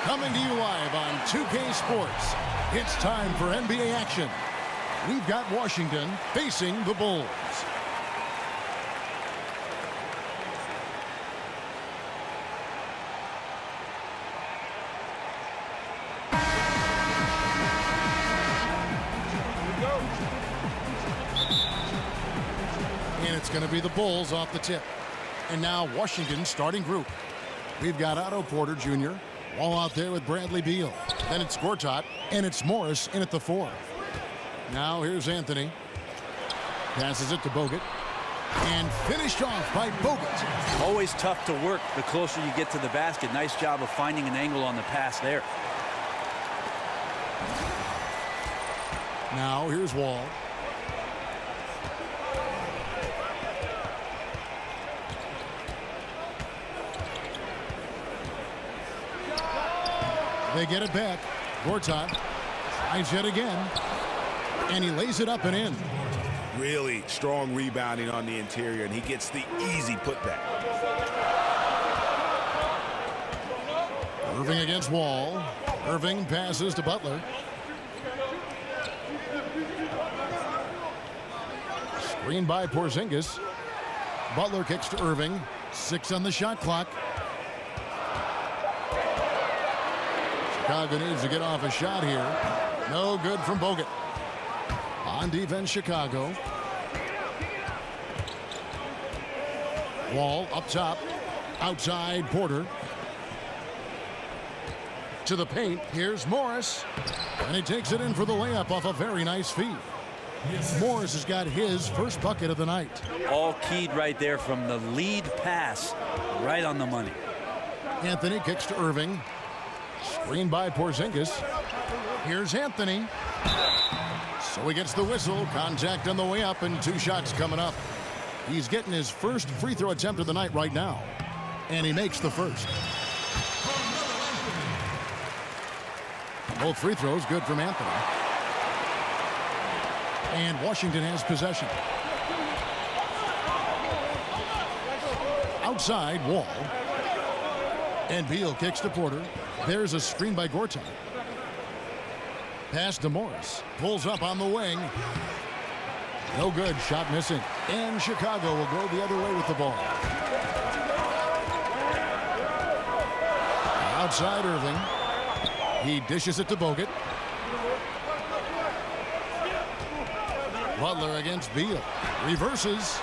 Coming to you live on 2K Sports, it's time for NBA action. We've got Washington facing the Bulls. And it's going to be the Bulls off the tip. And now Washington's starting group. We've got Otto Porter Jr., Wall out there with Bradley Beal. Then it's Gortat, and it's Morris in at the 4. Now here's Anthony. Passes it to Bogut. And finished off by Bogut. Always tough to work the closer you get to the basket. Nice job of finding an angle on the pass there. Now here's Wall. They get it back. Gortat tries yet again. And he lays it up and in. Really strong rebounding on the interior, and he gets the easy putback. Irving against Wall. Irving passes to Butler. Screen by Porzingis. Butler kicks to Irving. 6 on the shot clock. Chicago needs to get off a shot here. No good from Bogut. On defense, Chicago. Wall up top. Outside, Porter. To the paint. Here's Morris. And he takes it in for the layup off a very nice feed. Morris has got his first bucket of the night. All keyed right there from the lead pass. Right on the money. Anthony kicks to Irving. Screen by Porzingis. Here's Anthony. So he gets the whistle. Contact on the way up, and 2 shots coming up. He's getting his first free throw attempt of the night right now. And he makes the first. Both free throws good from Anthony. And Washington has possession. Outside, Wall. And Beal kicks to Porter. There's a screen by Gortat. Pass to Morris. Pulls up on the wing. No good. Shot missing. And Chicago will go the other way with the ball. Outside Irving. He dishes it to Bogut. Butler against Beal. Reverses.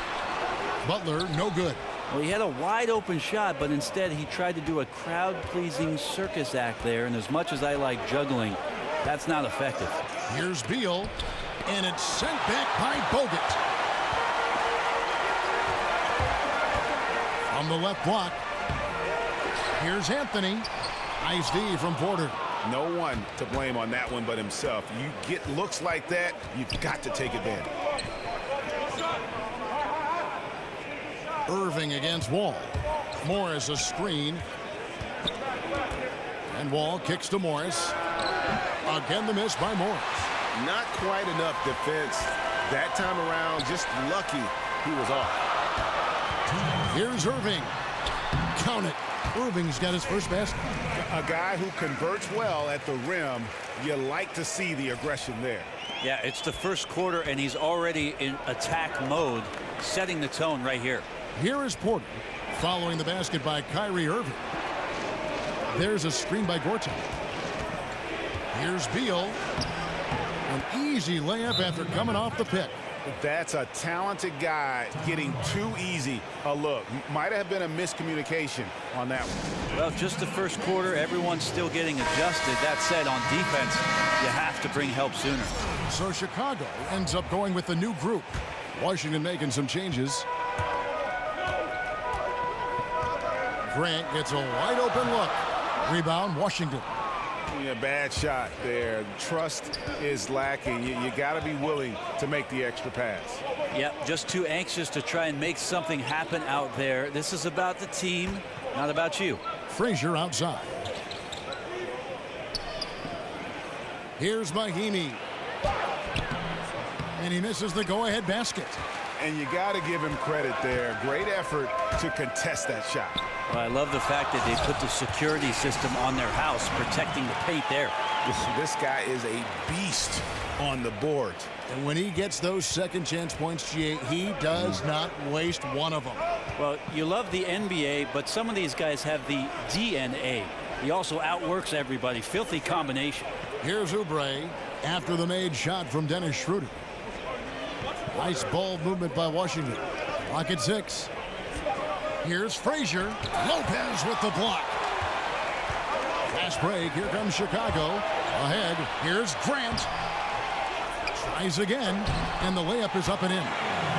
Butler, no good. Well, he had a wide open shot, but instead he tried to do a crowd-pleasing circus act there. And as much as I like juggling, that's not effective. Here's Beal, and it's sent back by Bogut. From the left block, here's Anthony. Nice D from Porter. No one to blame on that one but himself. You get looks like that, you've got to take advantage. Irving against Wall. Morris a screen. And Wall kicks to Morris. Again the miss by Morris. Not quite enough defense that time around. Just lucky he was off. Here's Irving. Count it. Irving's got his first basket. A guy who converts well at the rim. You like to see the aggression there. Yeah, it's the first quarter, and he's already in attack mode, setting the tone right here. Here is Porter, following the basket by Kyrie Irving. There's a screen by Gortat. Here's Beal. An easy layup after coming off the pick. That's a talented guy getting too easy a look. Might have been a miscommunication on that one. Well, just the first quarter, everyone's still getting adjusted. That said, on defense, you have to bring help sooner. So Chicago ends up going with the new group. Washington making some changes. Grant gets a wide open look. Rebound, Washington. Yeah, bad shot there. Trust is lacking. You got to be willing to make the extra pass. Yep, just too anxious to try and make something happen out there. This is about the team, not about you. Frazier outside. Here's Mahimi. And he misses the go-ahead basket. And you got to give him credit there. Great effort to contest that shot. Well, I love the fact that they put the security system on their house, protecting the paint there. This guy is a beast on the board. And when he gets those second chance points, GA, he does not waste one of them. Well, you love the NBA, but some of these guys have the DNA. He also outworks everybody. Filthy combination. Here's Oubre after the made shot from Dennis Schroeder. Nice ball movement by Washington. Clock at 6. Here's Frazier. Lopez with the block. Fast break. Here comes Chicago. Ahead. Here's Grant. Tries again. And the layup is up and in.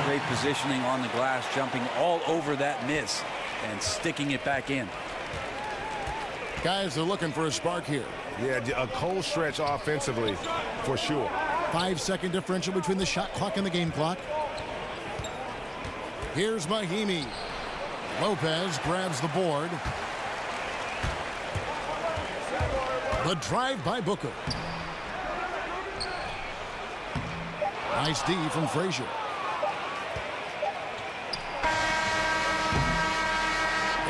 Great positioning on the glass, jumping all over that miss and sticking it back in. Guys are looking for a spark here. Yeah, a cold stretch offensively for sure. 5-second differential between the shot clock and the game clock. Here's Mahimi. Lopez grabs the board. The drive by Booker. Nice D from Frazier.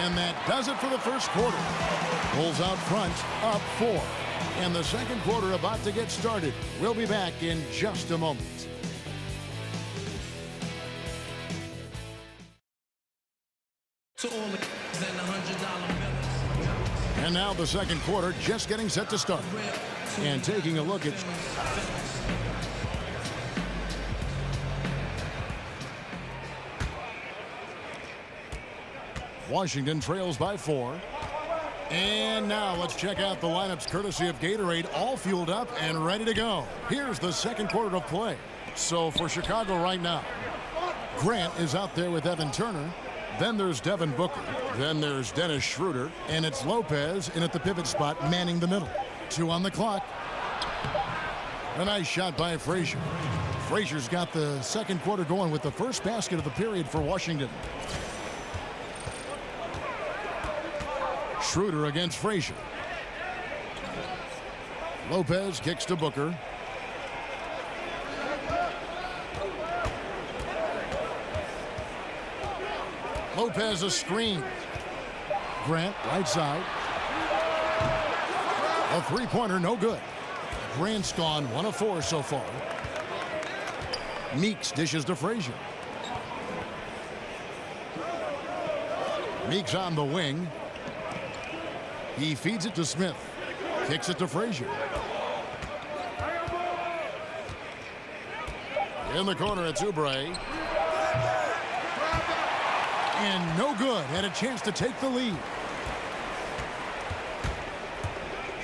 And that does it for the first quarter. Bulls out front, up 4. And the second quarter about to get started. We'll be back in just a moment. To all the $100 bills. And now the second quarter just getting set to start. And taking a look at Washington trails by 4. And now let's check out the lineups courtesy of Gatorade, all fueled up and ready to go. Here's the second quarter of play. So for Chicago right now, Grant is out there with Evan Turner. Then there's Devin Booker. Then there's Dennis Schroeder. And it's Lopez in at the pivot spot, manning the middle. 2 on the clock. A nice shot by Frazier. Frazier's got the second quarter going with the first basket of the period for Washington. Schroeder against Frazier. Lopez kicks to Booker. Lopez a screen. Grant right side. A three-pointer no good. Grant's gone 1 of 4 so far. Meeks dishes to Frazier. Meeks on the wing. He feeds it to Smith. Kicks it to Frazier. In the corner, it's Oubre. And no good. Had a chance to take the lead.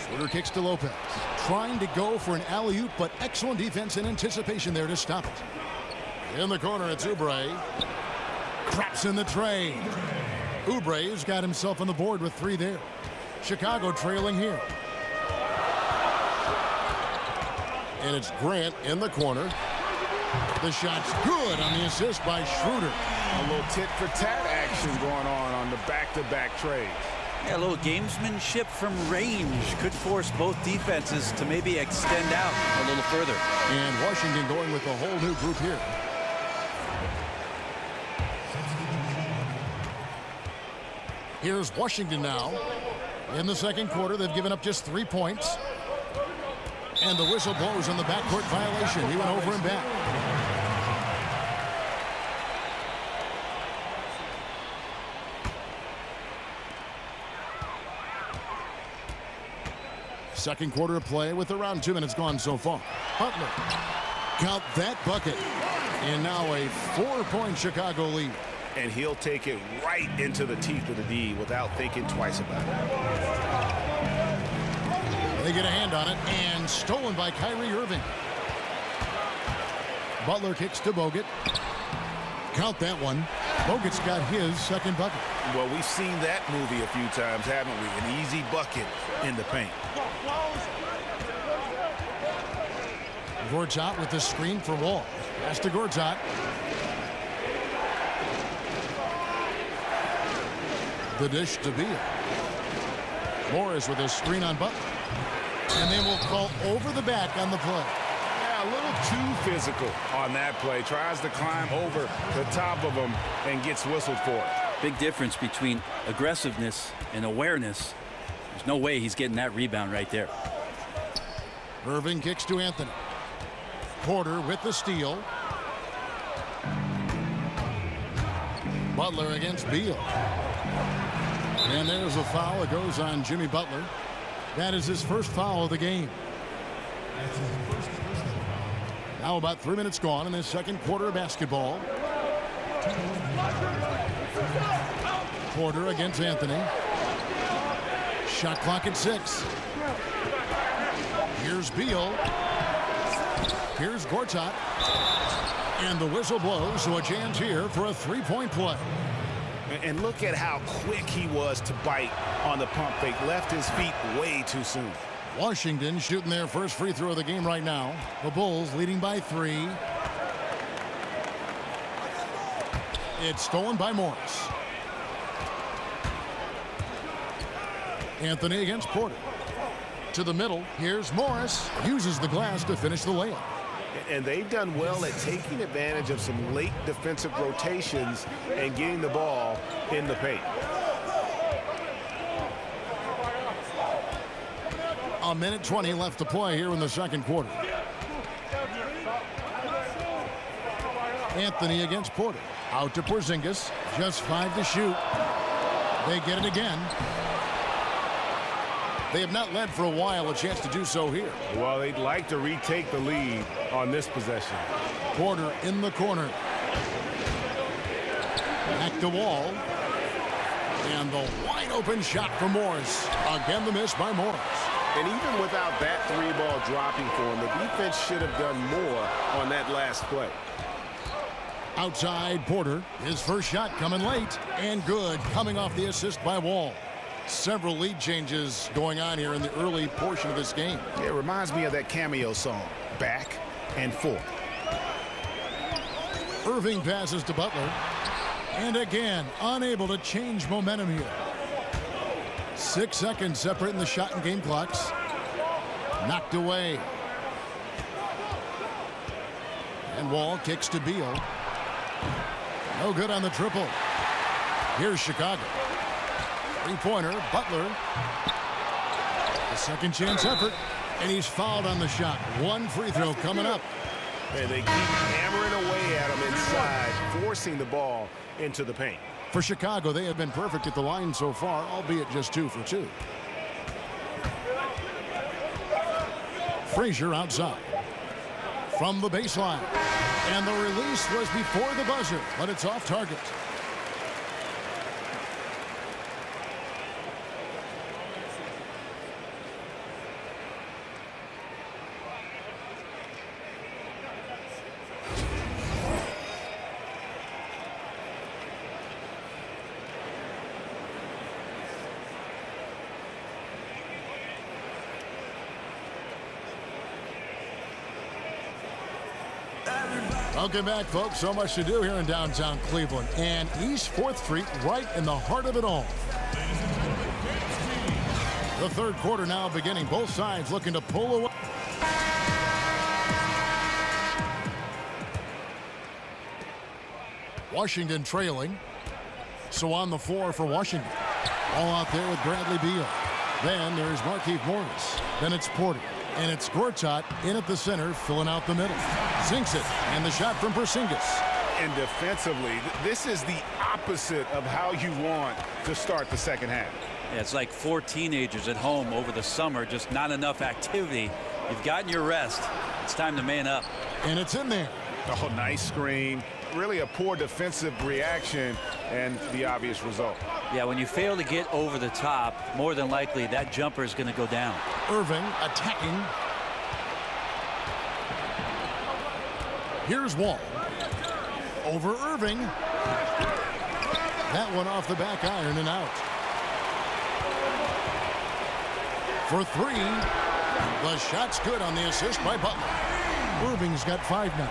Schroeder kicks to Lopez. Trying to go for an alley-oop, but excellent defense and anticipation there to stop it. In the corner, it's Oubre. Drops in the tray. Oubre's got himself on the board with 3 there. Chicago trailing here. And it's Grant in the corner. The shot's good on the assist by Schroeder. A little tit-for-tat action going on the back-to-back trades. Yeah, a little gamesmanship from range could force both defenses to maybe extend out a little further. And Washington going with a whole new group here. Here's Washington now. In the second quarter, they've given up just 3 points. And the whistle blows on the backcourt violation. He went over and back. Second quarter of play with around 2 minutes gone so far. Butler. Count that bucket. And now a 4-point Chicago lead. And he'll take it right into the teeth of the D without thinking twice about it. They get a hand on it, and stolen by Kyrie Irving. Butler kicks to Bogut. Count that one. Bogut's got his second bucket. Well, we've seen that movie a few times, haven't we? An easy bucket in the paint. Gortat with the screen for Wall. Pass to Gortat. The dish to Beal. Morris with a screen on Butler. And they will call over the back on the play. Yeah, Yeah, a little too physical on that play. Tries to climb over the top of him and gets whistled for it. Big difference between aggressiveness and awareness. There's no way he's getting that rebound right there. Irving kicks to Anthony. Porter with the steal. Butler against Beal. And there's a foul. It goes on Jimmy Butler. That is his first foul of the game. Now about 3 minutes gone in the second quarter of basketball. Porter against Anthony. Shot clock at 6. Here's Beal. Here's Gortat. And the whistle blows, so a chance here for a three-point play. And look at how quick he was to bite on the pump fake. Left his feet way too soon. Washington shooting their first free throw of the game right now. The Bulls leading by 3. It's stolen by Morris. Anthony against Porter. To the middle. Here's Morris. Uses the glass to finish the layup. And they've done well at taking advantage of some late defensive rotations and getting the ball in the paint. A minute 20 left to play here in the second quarter. Anthony against Porter. Out to Porzingis. Just 5 to shoot. They get it again. They have not led for a while. A chance to do so here. Well, they'd like to retake the lead on this possession. Porter in the corner. Back to Wall. And the wide open shot for Morris. Again, the miss by Morris. And even without that 3-ball dropping for him, the defense should have done more on that last play. Outside Porter. His first shot coming late. And good. Coming off the assist by Wall. Several lead changes going on here in the early portion of this game. Yeah, it reminds me of that Cameo song, Back and Forth. Irving passes to Butler. And again, unable to change momentum here. 6 seconds separating the shot and game clocks. Knocked away. And Wall kicks to Beal. No good on the triple. Here's Chicago. Three-pointer, Butler. The second chance effort. And he's fouled on the shot. One free throw coming up. And they keep hammering away at him inside, forcing the ball into the paint. For Chicago, they have been perfect at the line so far, albeit just 2 for 2. Frazier outside. From the baseline. And the release was before the buzzer, but it's off target. Welcome back, folks. So much to do here in downtown Cleveland. And East 4th Street right in the heart of it all. The third quarter now beginning. Both sides looking to pull away. Washington trailing. So on the floor for Washington. All out there with Bradley Beal. Then there's Markieff Morris. Then it's Porter. And it's Gortat in at the center, filling out the middle. Sinks it. And the shot from Porzingis. And defensively, this is the opposite of how you want to start the second half. Yeah, it's like 4 teenagers at home over the summer, just not enough activity. You've gotten your rest. It's time to man up. And it's in there. Oh, nice screen. Really a poor defensive reaction and the obvious result. Yeah, when you fail to get over the top, more than likely that jumper is going to go down. Irving attacking. Here's Wall. Over Irving. That one off the back iron and out. For 3. The shot's good on the assist by Butler. Irving's got 5 now.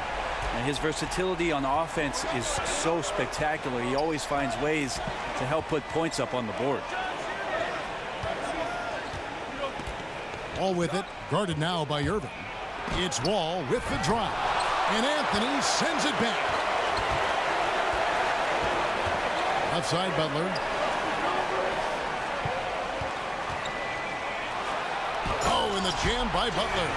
And his versatility on offense is so spectacular. He always finds ways to help put points up on the board. All with it, guarded now by Irving. It's Wall with the drive. And Anthony sends it back. Outside Butler. Oh, and the jam by Butler.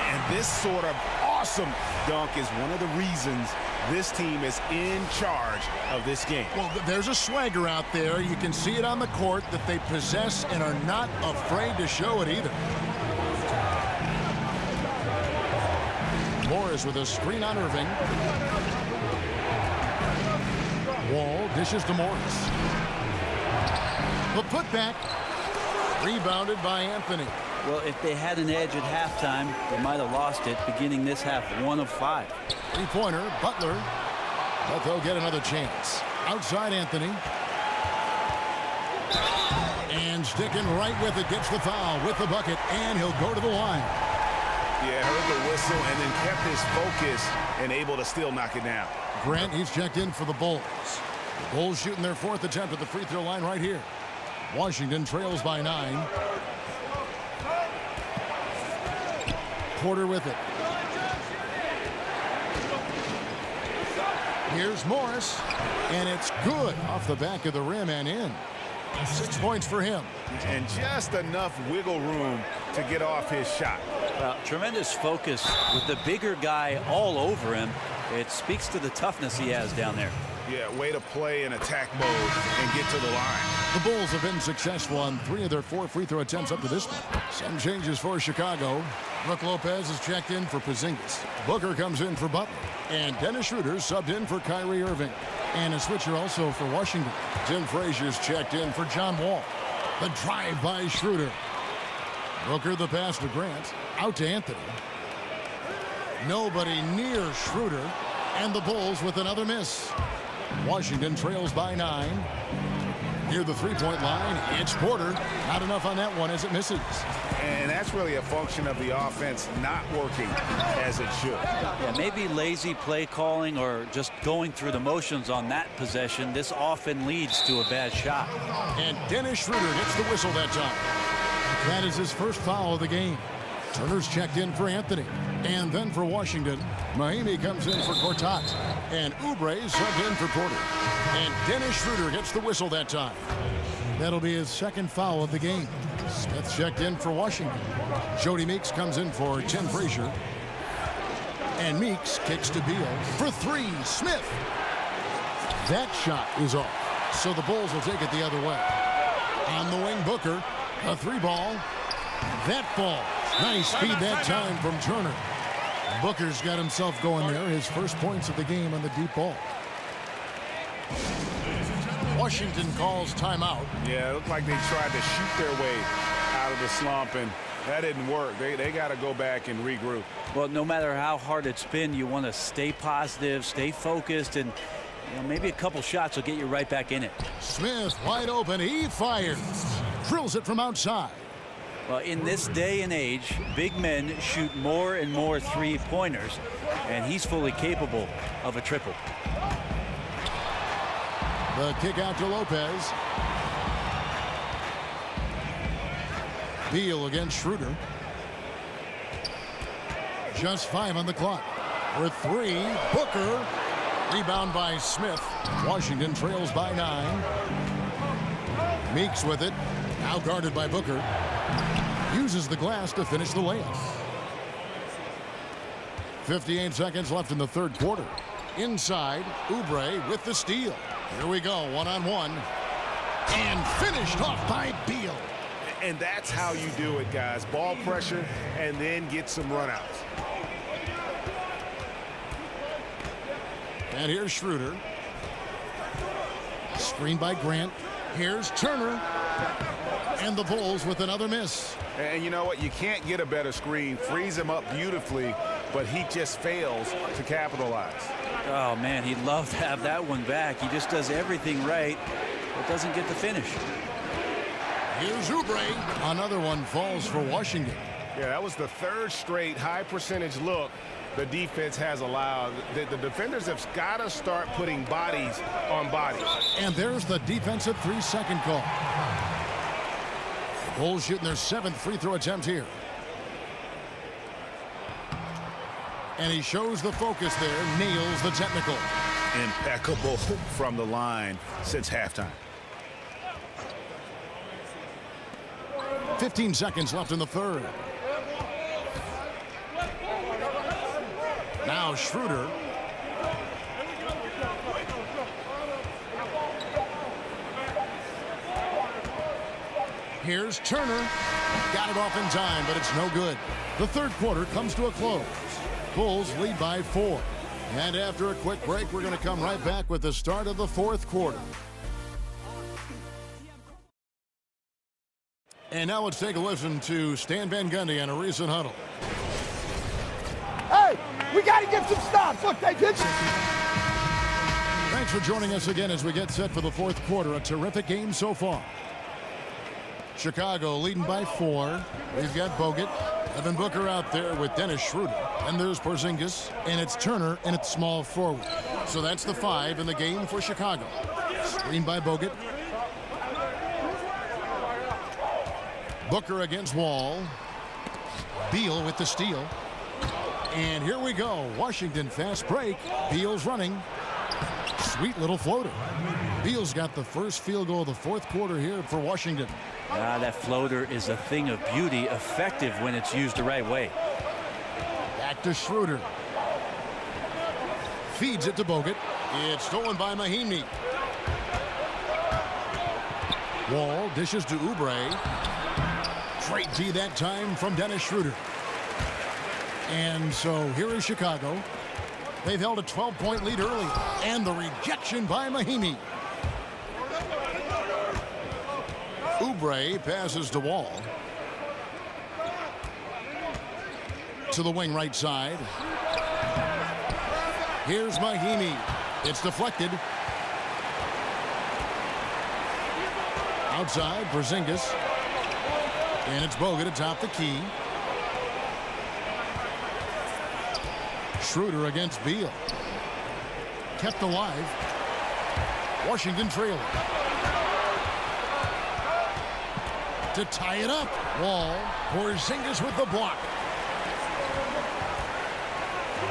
And this sort of awesome dunk is one of the reasons this team is in charge of this game. Well, there's a swagger out there. You can see it on the court that they possess and are not afraid to show it either. Morris with a screen on Irving. Wall dishes to Morris. The putback. Rebounded by Anthony. Well, if they had an edge at halftime, they might have lost it, beginning this half 1 of 5. Three-pointer, Butler. But they'll get another chance. Outside Anthony. And sticking right with it, gets the foul with the bucket, and he'll go to the line. Yeah, heard the whistle and then kept his focus and able to still knock it down. Grant, he's checked in for the Bulls. The Bulls shooting their 4th attempt at the free throw line right here. Washington trails by 9. Porter with it. Here's Morris, and it's good off the back of the rim and in. 6 points for him. And just enough wiggle room to get off his shot. Tremendous focus with the bigger guy all over him. It speaks to the toughness he has down there. Yeah, way to play in attack mode and get to the line. The Bulls have been successful on 3 of their 4 free throw attempts up to this point. Some changes for Chicago. Brook Lopez is checked in for Porzingis. Booker comes in for Butler. And Dennis Schroeder subbed in for Kyrie Irving. And a switcher also for Washington. Tim Frazier's checked in for John Wall. The drive by Schroeder. Booker the pass to Grant. Out to Anthony. Nobody near Schroeder. And the Bulls with another miss. Washington trails by 9. Near the three-point line, it's Porter. Not enough on that one as it misses. And that's really a function of the offense not working as it should. Yeah, maybe lazy play calling or just going through the motions on that possession. This often leads to a bad shot. And Dennis Schroeder gets the whistle that time. That is his first foul of the game. Turner's checked in for Anthony. And then for Washington, Mahimi comes in for Gortat. And Oubre subbed in for Porter. And Dennis Schroeder gets the whistle that time. That'll be his 2nd foul of the game. Smith checked in for Washington. Jody Meeks comes in for Tim Frazier. And Meeks kicks to Beal for 3. Smith. That shot is off. So the Bulls will take it the other way. On the wing, Booker. A 3-ball. That ball. Nice speed that time from Turner. Booker's got himself going there. His first points of the game on the deep ball. Washington calls timeout. Yeah, it looked like they tried to shoot their way out of the slump, and that didn't work. They got to go back and regroup. Well, no matter how hard it's been, you want to stay positive, stay focused, and maybe a couple shots will get you right back in it. Smith wide open. He fires. Drills it from outside. Well, in this day and age, big men shoot more and more three-pointers, and he's fully capable of a triple. The kick out to Lopez. Beal against Schroeder. Just 5 on the clock. For 3, Booker. Rebound by Smith. Washington trails by 9. Meeks with it. Now guarded by Booker. Uses the glass to finish the layup. 58 seconds left in the 3rd quarter. Inside, Oubre with the steal. Here we go, one-on-one. And finished off by Beal. And that's how you do it, guys. Ball pressure and then get some runouts. And here's Schroeder. Screen by Grant. Here's Turner. And the Bulls with another miss. And you know what? You can't get a better screen. Frees him up beautifully, but he just fails to capitalize. Oh, man, he'd love to have that one back. He just does everything right, but doesn't get the finish. Here's Oubre. Another one falls for Washington. Yeah, that was the 3rd straight high-percentage look the defense has allowed. The defenders have got to start putting bodies on bodies. And there's the defensive 3-second call. The Bulls shooting their 7th free throw attempt here. And he shows the focus there, nails the technical. Impeccable from the line since halftime. 15 seconds left in the third. Now Schroeder. Here's Turner. Got it off in time, but it's no good. The third quarter comes to a close. Bulls lead by 4. And after a quick break, we're going to come right back with the start of the fourth quarter. And now let's take a listen to Stan Van Gundy on a recent huddle. Hey, we got to get some stops. Look, they did. Thanks for joining us again as we get set for the fourth quarter. A terrific game so far. Chicago leading by 4. We've got Bogut. Devin Booker out there with Dennis Schroeder. And there's Porzingis. And it's Turner and it's small forward. So that's the 5 in the game for Chicago. Screen by Bogut. Booker against Wall. Beal with the steal. And here we go. Washington fast break. Beal's running. Sweet little floater. Beal's got the first field goal of the fourth quarter here for Washington. That floater is a thing of beauty, effective when it's used the right way. Back to Schroeder. Feeds it to Bogut. It's stolen by Mahinmi. Wall dishes to Oubre. Great D that time from Dennis Schroeder. And so here is Chicago. They've held a 12-point lead early. And the rejection by Mahinmi. Oubre passes to Wall. To the wing right side. Here's Mahinmi. It's deflected. Outside, Porzingis. And it's Bogut atop the key. Schroeder against Beal. Kept alive. Washington trailing. To tie it up. Wall. Porzingis with the block.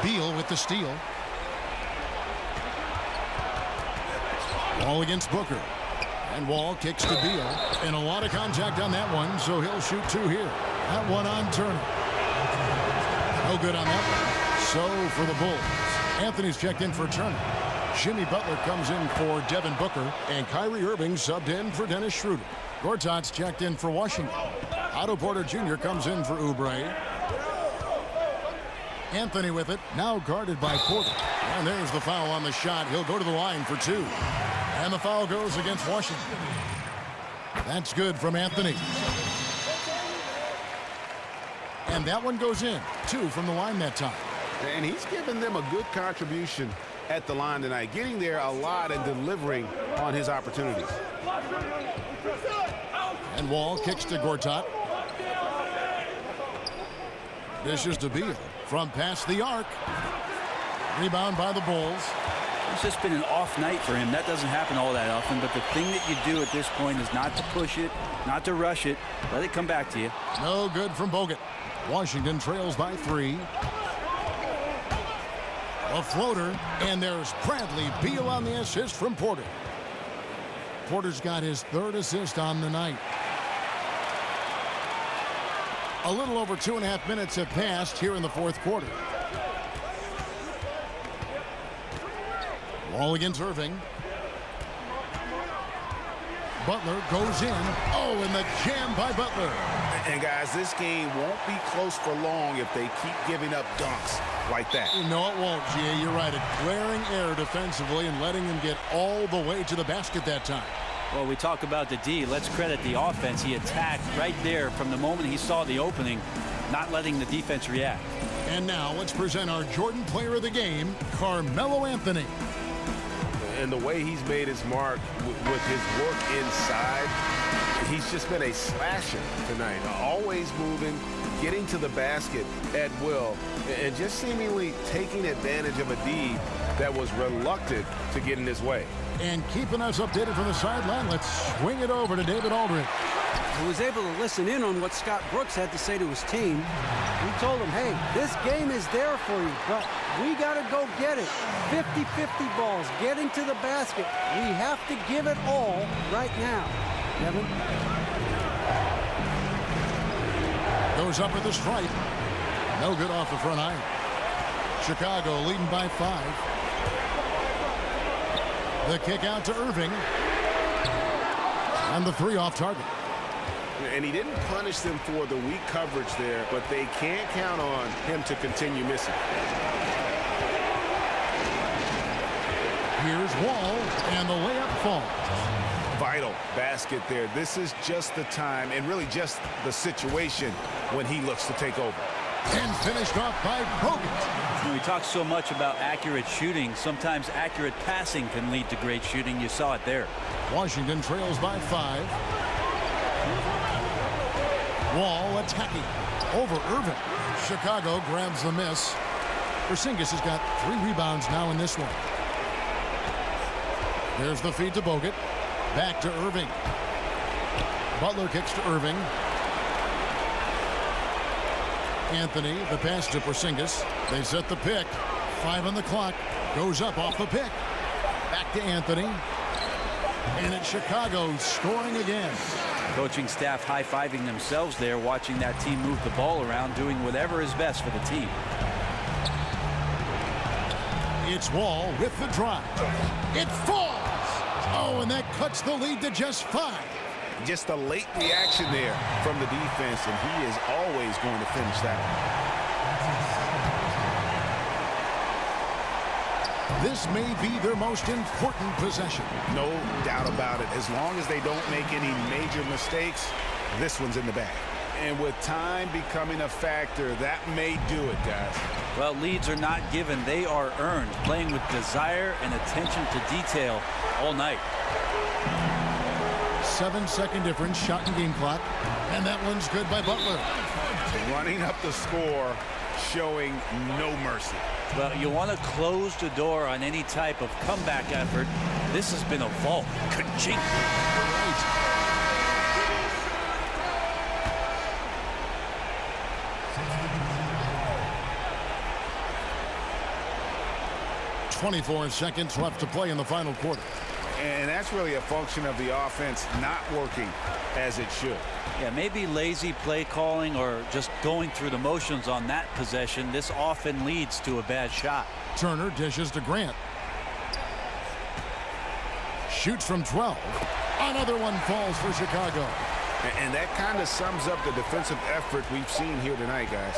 Beal with the steal. Wall against Booker. And Wall kicks to Beal. And a lot of contact on that one, so he'll shoot 2 here. That one on Turner. No good on that one. So for the Bulls. Anthony's checked in for Turner. Jimmy Butler comes in for Devin Booker. And Kyrie Irving subbed in for Dennis Schroeder. Gortat's checked in for Washington. Otto Porter Jr. comes in for Oubre. Anthony with it. Now guarded by Porter. And there's the foul on the shot. He'll go to the line for 2. And the foul goes against Washington. That's good from Anthony. And that one goes in. 2 from the line that time. And he's given them a good contribution at the line tonight, getting there a lot and delivering on his opportunities. And Wall kicks to Gortat. Dishes to Beal from past the arc. Rebound by the Bulls. It's just been an off night for him. That doesn't happen all that often, but the thing that you do at this point is not to push it, not to rush it. Let it come back to you. No good from Bogut. Washington trails by 3. A floater, and there's Bradley Beal on the assist from Porter. Porter's got his 3rd assist on the night. A little over 2.5 minutes have passed here in the fourth quarter. Wall against Irving. Butler goes in. Oh, and the jam by Butler. And guys, this game won't be close for long if they keep giving up dunks like that. No, it won't, G.A. You're right. A glaring error defensively and letting him get all the way to the basket that time. Well, we talk about the D. Let's credit the offense. He attacked right there from the moment he saw the opening, not letting the defense react. And now let's present our Jordan Player of the Game, Carmelo Anthony. And the way he's made his mark with his work inside, he's just been a slasher tonight. Always moving, getting to the basket at will, and just seemingly taking advantage of a D that was reluctant to get in his way. And keeping us updated from the sideline, let's swing it over to David Aldridge. who was able to listen in on what Scott Brooks had to say to his team. He told him, hey, this game is there for you, but we got to go get it. 50-50 balls, getting to the basket. We have to give it all right now. Kevin? Goes up at the stripe. No good off the front iron. Chicago leading by 5. The kick out to Irving. And the 3 off target. And he didn't punish them for the weak coverage there, but they can't count on him to continue missing. Here's Wall, and the layup falls. Vital basket there. This is just the time, and really just the situation, when he looks to take over. And finished off by Bogut. We talk so much about accurate shooting. Sometimes accurate passing can lead to great shooting. You saw it there. Washington trails by 5. Wall attacking over Irving. Chicago grabs the miss. Porzingis has got 3 rebounds now in this one. There's the feed to Bogut. Back to Irving. Butler kicks to Irving. Anthony, the pass to Porzingis. They set the pick. 5 on the clock. Goes up off the pick. Back to Anthony. And it's Chicago scoring again. Coaching staff high-fiving themselves there, watching that team move the ball around, doing whatever is best for the team. It's Wall with the drive. It falls. Oh, and that cuts the lead to just 5. Just a late reaction there from the defense, and he is always going to finish that. This may be their most important possession. No doubt about it. As long as they don't make any major mistakes, this one's in the bag. And with time becoming a factor, that may do it, guys. Well, leads are not given. They are earned, playing with desire and attention to detail all night. 7-second difference, shot and game clock. And that one's good by Butler. Running up the score, showing no mercy. Well, you want to close the door on any type of comeback effort. This has been a vault. Ka-chink. Right. 24 seconds left to play in the final quarter. And that's really a function of the offense not working as it should. Yeah, maybe lazy play calling or just going through the motions on that possession. This often leads to a bad shot. Turner dishes to Grant. Shoots from 12. Another one falls for Chicago. And that kind of sums up the defensive effort we've seen here tonight, guys.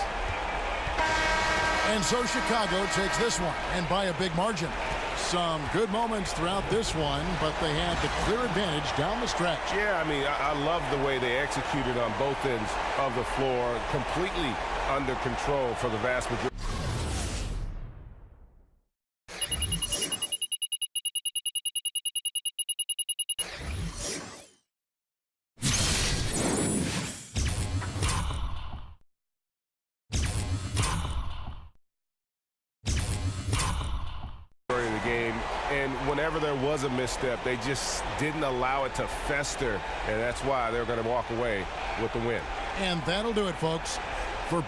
And so Chicago takes this one, and by a big margin. Some good moments throughout this one, but they had the clear advantage down the stretch. Yeah, I mean, I love the way they executed on both ends of the floor, completely under control for the vast majority. And whenever there was a misstep, they just didn't allow it to fester, and that's why they're going to walk away with the win. And that'll do it, folks. For